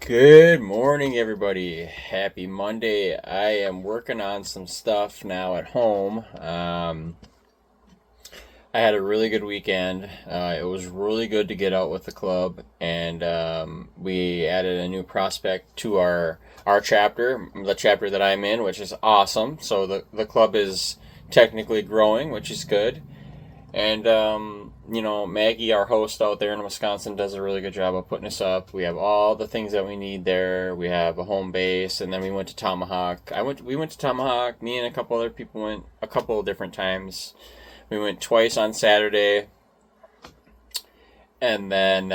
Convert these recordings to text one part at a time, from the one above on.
Good morning, everybody. Happy Monday. I am working on some stuff now at home. I had a really good weekend. It was really good to get out with the club, and we added a new prospect to our chapter, the chapter that I'm in, which is awesome. So the club is technically growing, which is good. And, Maggie, our host out there in Wisconsin, does a really good job of putting us up. We have all the things that we need there. We have a home base, and then we went to Tomahawk. We went to Tomahawk. Me and a couple other people went a couple of different times. We went twice on Saturday, and then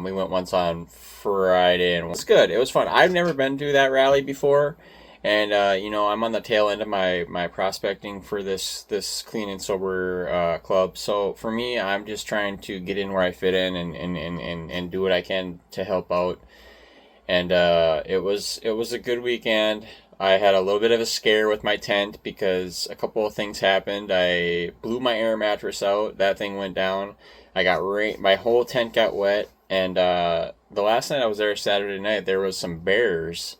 we went once on Friday, and it was good. It was fun. I've never been to that rally before. And I'm on the tail end of my prospecting for this clean and sober club. So for me, I'm just trying to get in where I fit in and do what I can to help out. And it was a good weekend. I had a little bit of a scare with my tent because a couple of things happened. I blew my air mattress out. That thing went down. I got rain. My whole tent got wet. And the last night I was there Saturday night, there was some bears.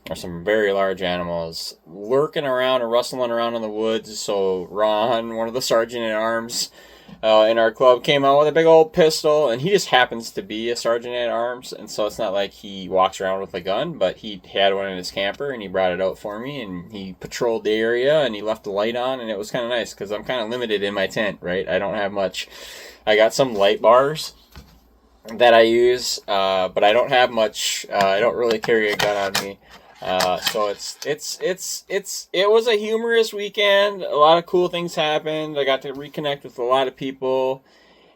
Or some very large animals lurking around and rustling around in the woods. So Ron, one of the sergeant at arms in our club, came out with a big old pistol, and he just happens to be a sergeant at arms, and so it's not like he walks around with a gun, but he had one in his camper, and he brought it out for me, and he patrolled the area, and he left the light on, and it was kind of nice, because I'm kind of limited in my tent, right? I don't have much. I got some light bars that I use, but I don't have much. I don't really carry a gun on me. So it was a humorous weekend. A lot of cool things happened. I got to reconnect with a lot of people,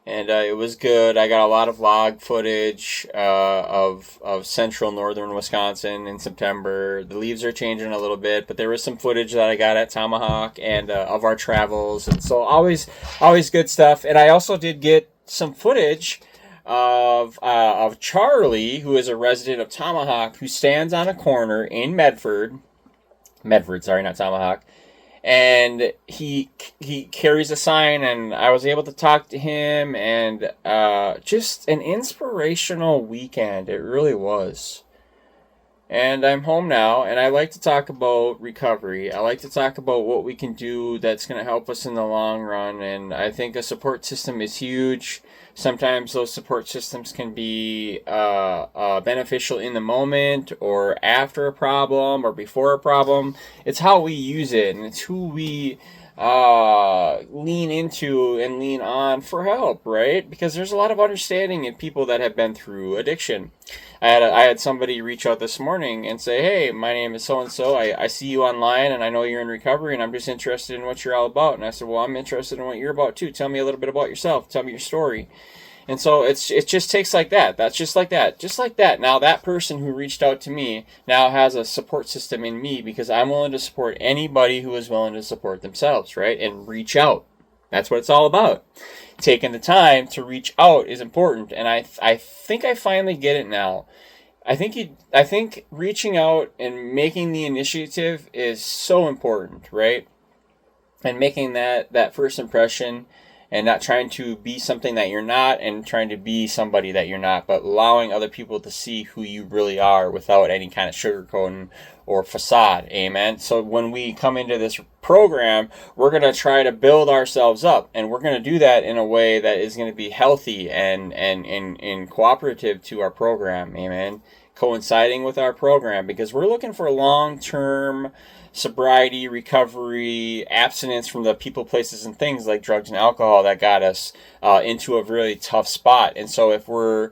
and it was good. I got a lot of log footage of central northern Wisconsin in September. The leaves are changing a little bit, but there was some footage that I got at Tomahawk and of our travels, and so always good stuff. And I also did get some footage of Charlie, who is a resident of Tomahawk, who stands on a corner in Medford, sorry, not Tomahawk, and he carries a sign, and I was able to talk to him, and just an inspirational weekend. It really was. And I'm home now, and I like to talk about recovery. I like to talk about what we can do that's going to help us in the long run, and I think a support system is huge. Sometimes those support systems can be beneficial in the moment or after a problem or before a problem. It's how we use it, and it's who we lean into and lean on for help, right? Because there's a lot of understanding in people that have been through addiction. I had somebody reach out this morning and say, "Hey, my name is so and so. I see you online, and I know you're in recovery, and I'm just interested in what you're all about." And I said, "Well, I'm interested in what you're about too. Tell me a little bit about yourself. Tell me your story." And so it just takes like that. That's just like that. Just like that. Now that person who reached out to me now has a support system in me because I'm willing to support anybody who is willing to support themselves, right? And reach out. That's what it's all about. Taking the time to reach out is important, and I think I finally get it now. I think reaching out and making the initiative is so important, right? And making that first impression, and not trying to be something that you're not and trying to be somebody that you're not, but allowing other people to see who you really are without any kind of sugarcoating or facade. Amen. So when we come into this program, we're going to try to build ourselves up, and we're going to do that in a way that is going to be healthy and cooperative to our program. Amen. Coinciding with our program, because we're looking for long-term sobriety, recovery, abstinence from the people, places, and things like drugs and alcohol that got us into a really tough spot. And so if we're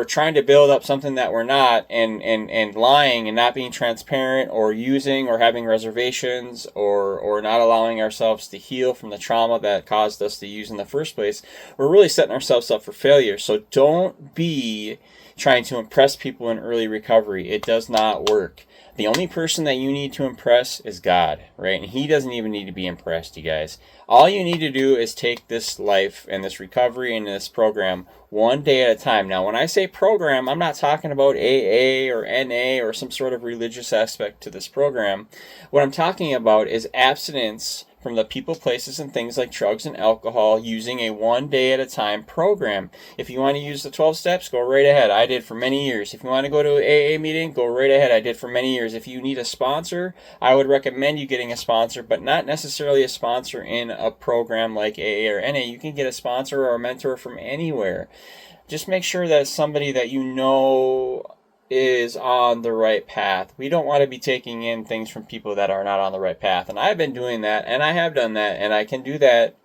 trying to build up something that we're not, and lying and not being transparent, or using or having reservations, or not allowing ourselves to heal from the trauma that caused us to use in the first place, we're really setting ourselves up for failure. So don't be trying to impress people in early recovery. It does not work. The only person that you need to impress is God, right? And He doesn't even need to be impressed, you guys. All you need to do is take this life and this recovery and this program one day at a time. Now, when I say program, I'm not talking about AA or NA or some sort of religious aspect to this program. What I'm talking about is abstinence from the people, places, and things like drugs and alcohol using a 1 day at a time program. If you want to use the 12 steps, go right ahead. I did for many years. If you want to go to an AA meeting, go right ahead. I did for many years. If you need a sponsor, I would recommend you getting a sponsor, but not necessarily a sponsor in a program like AA or NA. You can get a sponsor or a mentor from anywhere. Just make sure that it's somebody that you know is on the right path. We don't want to be taking in things from people that are not on the right path. And I've been doing that, and I have done that, and I can do that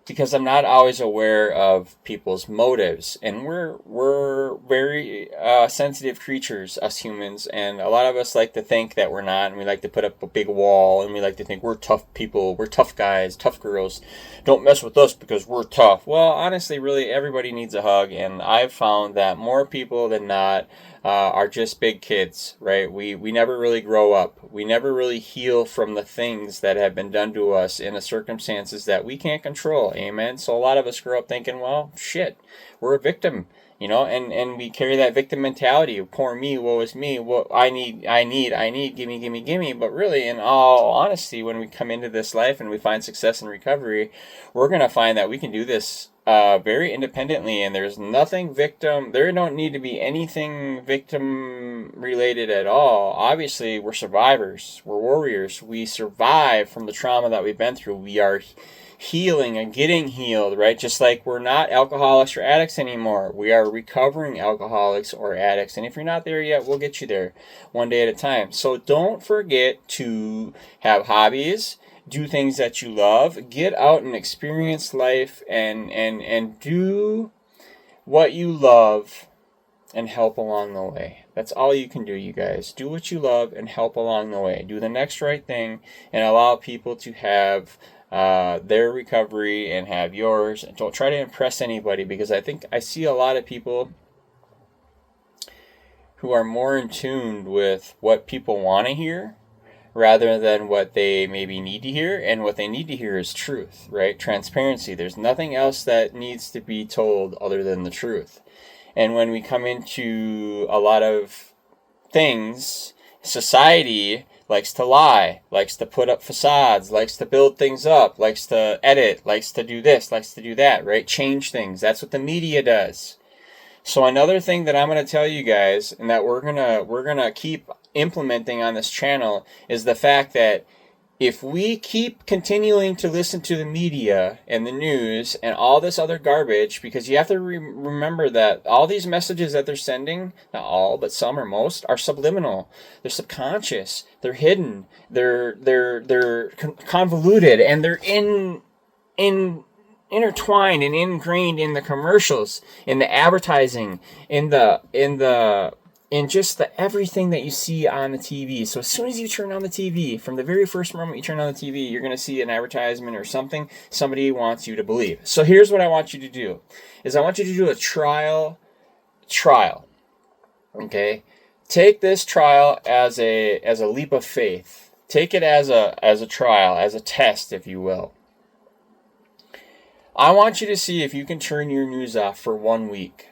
because I'm not always aware of people's motives. And we're very sensitive creatures, us humans, and a lot of us like to think that we're not, and we like to put up a big wall, and we like to think we're tough people, we're tough guys, tough girls. Don't mess with us because we're tough. Well, honestly, really, everybody needs a hug, and I've found that more people than not are just big kids, right? We never really grow up. We never really heal from the things that have been done to us in the circumstances that we can't control. Amen. So a lot of us grow up thinking, well, shit, we're a victim, and we carry that victim mentality of poor me, woe is me, what I need, gimme. But really, in all honesty, when we come into this life and we find success and recovery, we're going to find that we can do this very independently, and there's nothing victim. There don't need to be anything victim related at all. Obviously, we're survivors. We're warriors. We survive from the trauma that we've been through. We are healing and getting healed, right? Just like we're not alcoholics or addicts anymore. We are recovering alcoholics or addicts. And if you're not there yet, we'll get you there 1 day at a time. So don't forget to have hobbies. Do things that you love. Get out and experience life and do what you love and help along the way. That's all you can do, you guys. Do what you love and help along the way. Do the next right thing and allow people to have their recovery and have yours. And don't try to impress anybody, because I think I see a lot of people who are more in tune with what people want to hear rather than what they maybe need to hear. And what they need to hear is truth, right? Transparency. There's nothing else that needs to be told other than the truth. And when we come into a lot of things, society likes to lie, likes to put up facades, likes to build things up, likes to edit, likes to do this, likes to do that, right? Change things. That's what the media does. So another thing that I'm going to tell you guys, and that we're gonna keep implementing on this channel, is the fact that if we keep continuing to listen to the media and the news and all this other garbage, because you have to remember that all these messages that they're sending, not all, but some or most, are subliminal. They're subconscious. They're hidden. They're convoluted, and they're intertwined and ingrained in the commercials, in the advertising, in just the everything that you see on the TV. So as soon as you turn on the TV, from the very first moment you turn on the TV, you're going to see an advertisement or something somebody wants you to believe. So here's what I want you to do, is I want you to do a trial. Okay? Take this trial as a leap of faith. Take it as a trial, as a test, if you will. I want you to see if you can turn your news off for 1 week.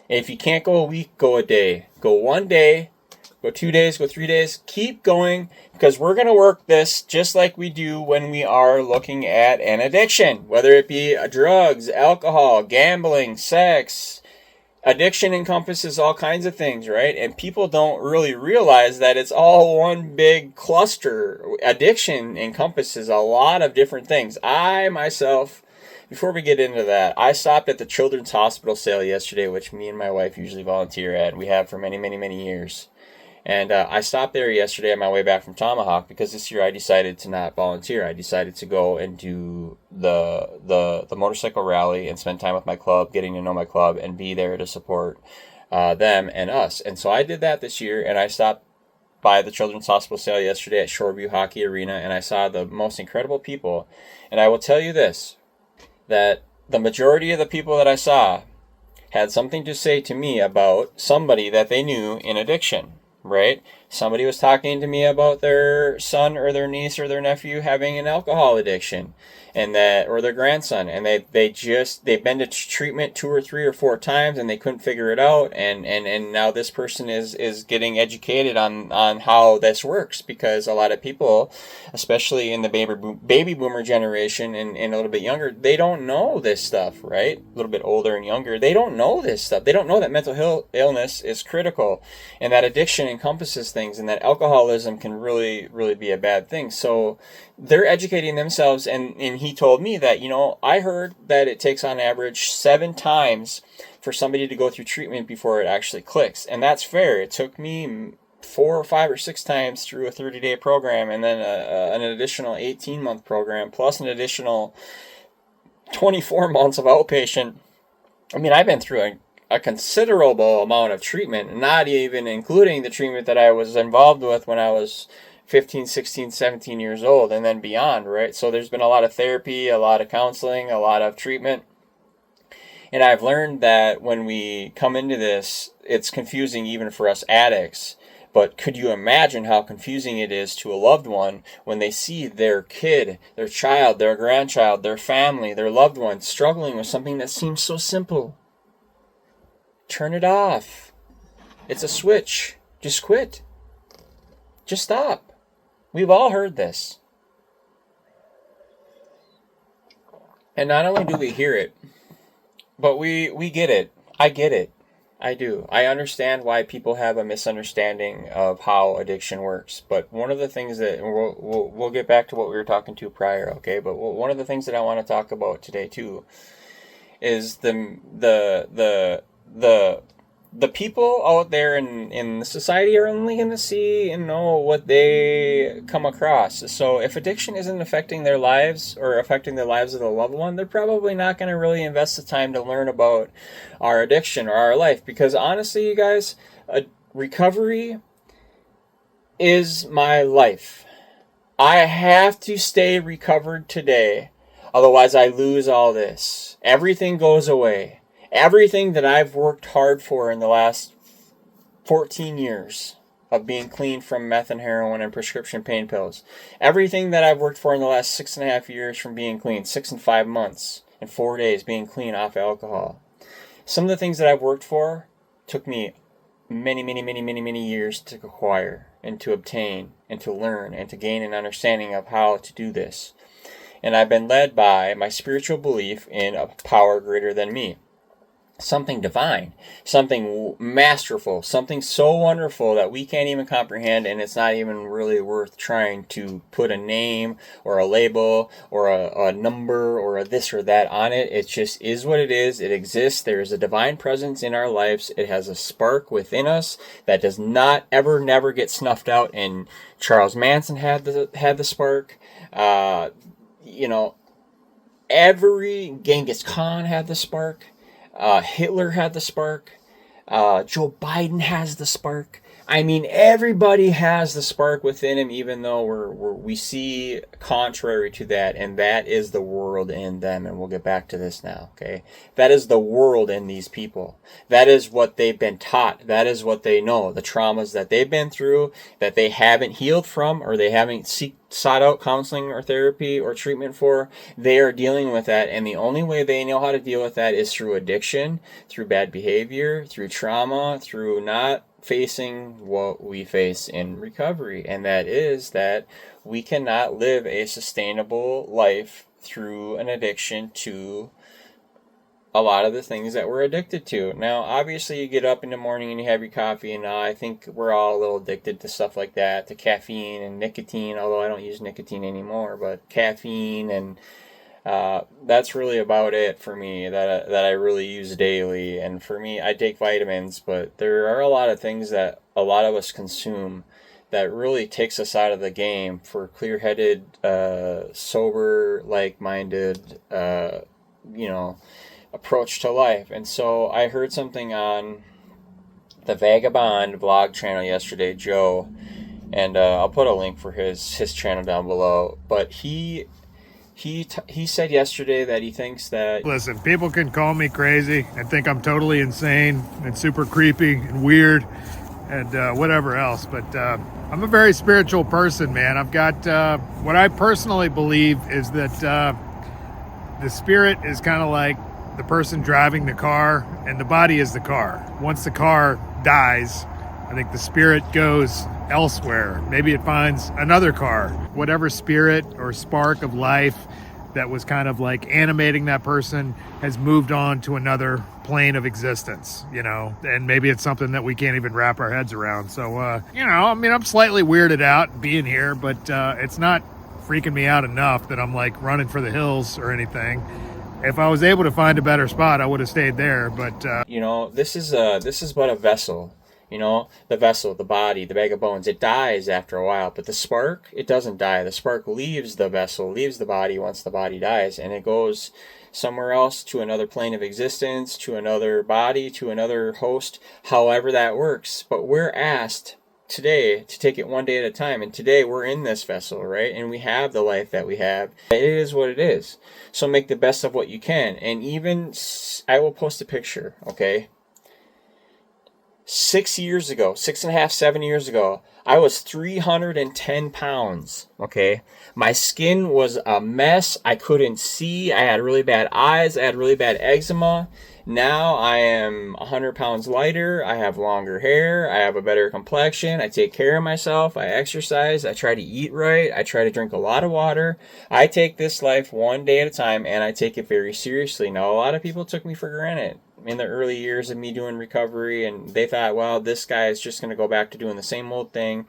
And if you can't go a week, go a day. Go 1 day, go 2 days, go 3 days. Keep going, because we're going to work this just like we do when we are looking at an addiction, whether it be drugs, alcohol, gambling, sex. Addiction encompasses all kinds of things, right? And people don't really realize that it's all one big cluster. Addiction encompasses a lot of different things. I myself, before we get into that, I stopped at the Children's Hospital sale yesterday, which me and my wife usually volunteer at, and we have for many, many, many years. And I stopped there yesterday on my way back from Tomahawk, because this year I decided to not volunteer. I decided to go and do the motorcycle rally and spend time with my club, getting to know my club, and be there to support them and us. And so I did that this year, and I stopped by the Children's Hospital sale yesterday at Shoreview Hockey Arena, and I saw the most incredible people. And I will tell you this, that the majority of the people that I saw had something to say to me about somebody that they knew in addiction, right? Somebody was talking to me about their son or their niece or their nephew having an alcohol addiction, and that, or their grandson, and they've been to treatment 2 or 3 or 4 times and they couldn't figure it out, and now this person is getting educated on how this works, because a lot of people, especially in the baby boomer generation and a little bit younger, they don't know this stuff, right? A little bit older and younger, they don't know this stuff. They don't know that mental illness is critical, and that addiction encompasses things, and that alcoholism can really, really be a bad thing. So they're educating themselves, and he told me that, I heard that it takes on average 7 times for somebody to go through treatment before it actually clicks. And that's fair. It took me 4 or 5 or 6 times through a 30-day program, and then an additional 18-month program, plus an additional 24 months of outpatient. I mean, I've been through a considerable amount of treatment, not even including the treatment that I was involved with when I was 15, 16, 17 years old, and then beyond, right? So there's been a lot of therapy, a lot of counseling, a lot of treatment. And I've learned that when we come into this, it's confusing even for us addicts. But could you imagine how confusing it is to a loved one when they see their kid, their child, their grandchild, their family, their loved one struggling with something that seems so simple? Turn it off. It's a switch. Just quit. Just stop. We've all heard this. And not only do we hear it, but we get it. I get it. I do. I understand why people have a misunderstanding of how addiction works. But one of the things that we'll get back to what we were talking to prior, okay? But one of the things that I want to talk about today too is the people out there in society are only going to see and know what they come across. So if addiction isn't affecting their lives or affecting the lives of the loved one, they're probably not going to really invest the time to learn about our addiction or our life. Because honestly, you guys, recovery is my life. I have to stay recovered today. Otherwise, I lose all this. Everything goes away. Everything that I've worked hard for in the last 14 years of being clean from meth and heroin and prescription pain pills. Everything that I've worked for in the last 6.5 years from being clean, 6 and 5 months and 4 days being clean off alcohol. Some of the things that I've worked for took me many years to acquire and to obtain and to learn and to gain an understanding of how to do this. And I've been led by my spiritual belief in a power greater than me. Something divine, something masterful, something so wonderful that we can't even comprehend, and it's not even really worth trying to put a name or a label or a number or a this or that on it. It just is what it is. It exists. There is a divine presence in our lives. It has a spark within us that does not never get snuffed out. And Charles Manson had the spark. Every Genghis Khan had the spark. Hitler had the spark. Joe Biden has the spark. I mean, everybody has the spark within him, even though we see contrary to that, and that is the world in them. And we'll get back to this now, okay? That is the world in these people. That is what they've been taught. That is what they know. The traumas that they've been through, that they haven't healed from, or they haven't sought out counseling or therapy or treatment for, they are dealing with that. And the only way they know how to deal with that is through addiction, through bad behavior, through trauma, through not facing what we face in recovery. And that is that we cannot live a sustainable life through an addiction to a lot of the things that we're addicted to. Now, obviously, you get up in the morning and you have your coffee, and I think we're all a little addicted to stuff like that, to caffeine and nicotine, although I don't use nicotine anymore, but caffeine, and that's really about it for me that I really use daily. And for me, I take vitamins, but there are a lot of things that a lot of us consume that really takes us out of the game for clear-headed, sober, like-minded, approach to life. And so I heard something on the Vagabond blog channel yesterday, Joe, and I'll put a link for his channel down below. But he said yesterday that he thinks that... Listen, people can call me crazy and think I'm totally insane and super creepy and weird, and whatever else. But I'm a very spiritual person, man. I've got what I personally believe is that the spirit is kind of like the person driving the car, and the body is the car. Once the car dies, I think the spirit goes elsewhere. Maybe it finds another car. Whatever spirit or spark of life that was kind of like animating that person has moved on to another plane of existence, and maybe it's something that we can't even wrap our heads around. So, I'm slightly weirded out being here, but it's not freaking me out enough that I'm like running for the hills or anything. If I was able to find a better spot, I would have stayed there. But this is but a vessel. The vessel, the body, the bag of bones, it dies after a while, but the spark, it doesn't die. The spark leaves the vessel, leaves the body once the body dies, and it goes somewhere else, to another plane of existence, to another body, to another host, however that works. But we're asked today to take it one day at a time, and today we're in this vessel, right? And we have the life that we have. It is what it is. So make the best of what you can. And even, I will post a picture, okay? 6 years ago, 6.5, 7 years ago, I was 310 pounds, okay? My skin was a mess. I couldn't see. I had really bad eyes. I had really bad eczema. Now I am 100 pounds lighter. I have longer hair. I have a better complexion. I take care of myself. I exercise. I try to eat right. I try to drink a lot of water. I take this life one day at a time, and I take it very seriously. Now, a lot of people took me for granted in the early years of me doing recovery, and they thought, well, this guy is just going to go back to doing the same old thing.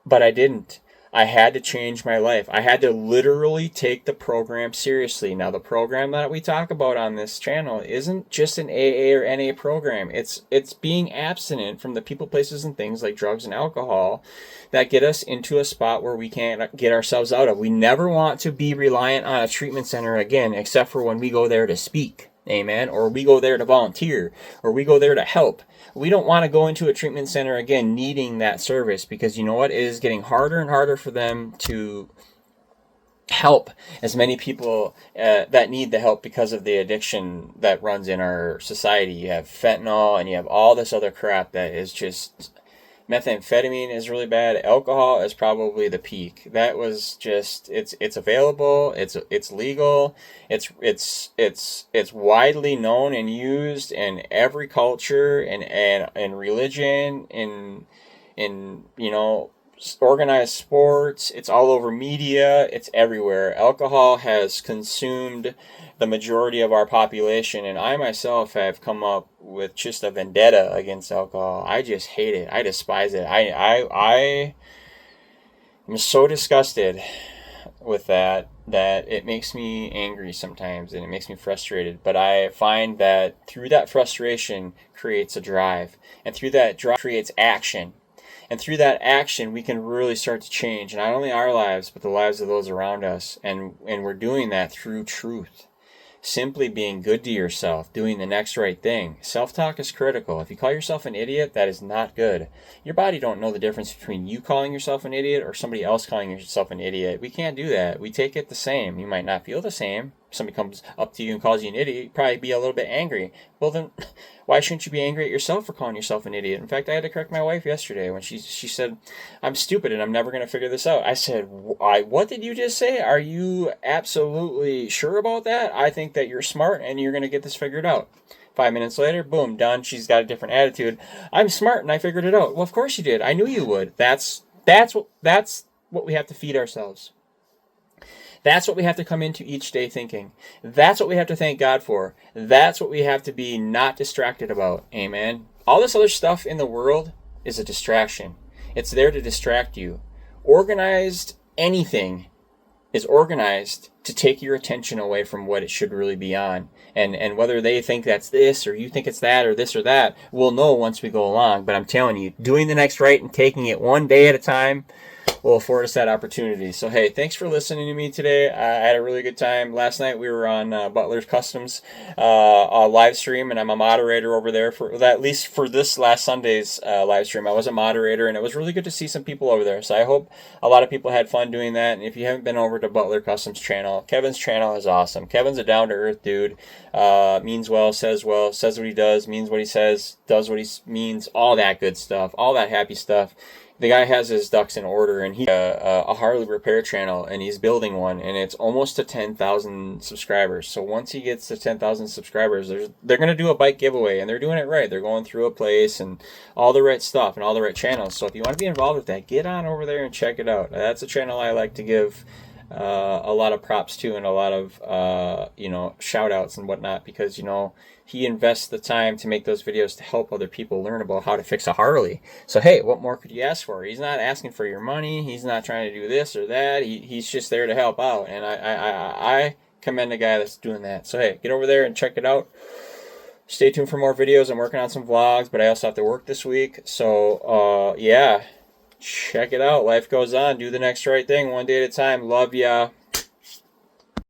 But I didn't. I had to change my life. I had to literally take the program seriously. Now, the program that we talk about on this channel isn't just an AA or NA program. It's being abstinent from the people, places, and things like drugs and alcohol that get us into a spot where we can't get ourselves out of. We never want to be reliant on a treatment center again, except for when we go there to speak. Amen. Or we go there to volunteer, or we go there to help. We don't want to go into a treatment center again needing that service, because you know what? It is getting harder and harder for them to help as many people that need the help because of the addiction that runs in our society. You have fentanyl, and you have all this other crap that is just... Methamphetamine is really bad. Alcohol is probably the peak. That was just, it's available, it's legal, it's widely known and used in every culture and religion, in organized sports. It's all over media. It's everywhere. Alcohol has consumed the majority of our population, and I myself have come up with just a vendetta against alcohol. I just hate it. I despise it. I am so disgusted with that it makes me angry sometimes, and it makes me frustrated. But I find that through that frustration creates a drive, and through that drive creates action. And through that action, we can really start to change not only our lives, but the lives of those around us. And we're doing that through truth. Simply being good to yourself, doing the next right thing. Self-talk is critical. If you call yourself an idiot, that is not good. Your body don't know the difference between you calling yourself an idiot or somebody else calling yourself an idiot. We can't do that. We take it the same. You might not feel the same. If somebody comes up to you and calls you an idiot, you'd probably be a little bit angry. Well, then why shouldn't you be angry at yourself for calling yourself an idiot? In fact, I had to correct my wife yesterday when she said, I'm stupid and I'm never going to figure this out. I said, what did you just say? Are you absolutely sure about that? I think that you're smart and you're going to get this figured out. 5 minutes later, boom, done. She's got a different attitude. I'm smart and I figured it out. Well, of course you did. I knew you would. That's what we have to feed ourselves. That's what we have to come into each day thinking. That's what we have to thank God for. That's what we have to be not distracted about. Amen. All this other stuff in the world is a distraction. It's there to distract you. Organized anything is organized to take your attention away from what it should really be on. And whether they think that's this, or you think it's that, or this or that, we'll know once we go along. But I'm telling you, doing the next right and taking it one day at a time, will afford us that opportunity. So hey, thanks for listening to me today. I had a really good time last night. We were on Butler's Customs live stream, and I'm a moderator over there for at least for this last Sunday's live stream. I was a moderator, and it was really good to see some people over there. So I hope a lot of people had fun doing that. And if you haven't been over to Butler Customs channel, Kevin's channel is awesome. Kevin's a down to earth dude. Means well, says what he does, means what he says, does what he means, all that good stuff, all that happy stuff. The guy has his ducks in order, and he a Harley repair channel, and he's building one, and it's almost to 10,000 subscribers. So once he gets to 10,000 subscribers, they're going to do a bike giveaway, and they're doing it right. They're going through a place and all the right stuff and all the right channels. So if you want to be involved with that, get on over there and check it out. That's a channel I like to give a lot of props to, and a lot of shout outs and whatnot, because he invests the time to make those videos to help other people learn about how to fix a Harley. So hey, what more could you ask for? He's not asking for your money. He's not trying to do this or that. He's just there to help out, and I commend a guy that's doing that. So hey, get over there and check it out. Stay tuned for more videos. I'm working on some vlogs, but I also have to work this week. So yeah, check it out. Life goes on. Do the next right thing one day at a time. Love ya.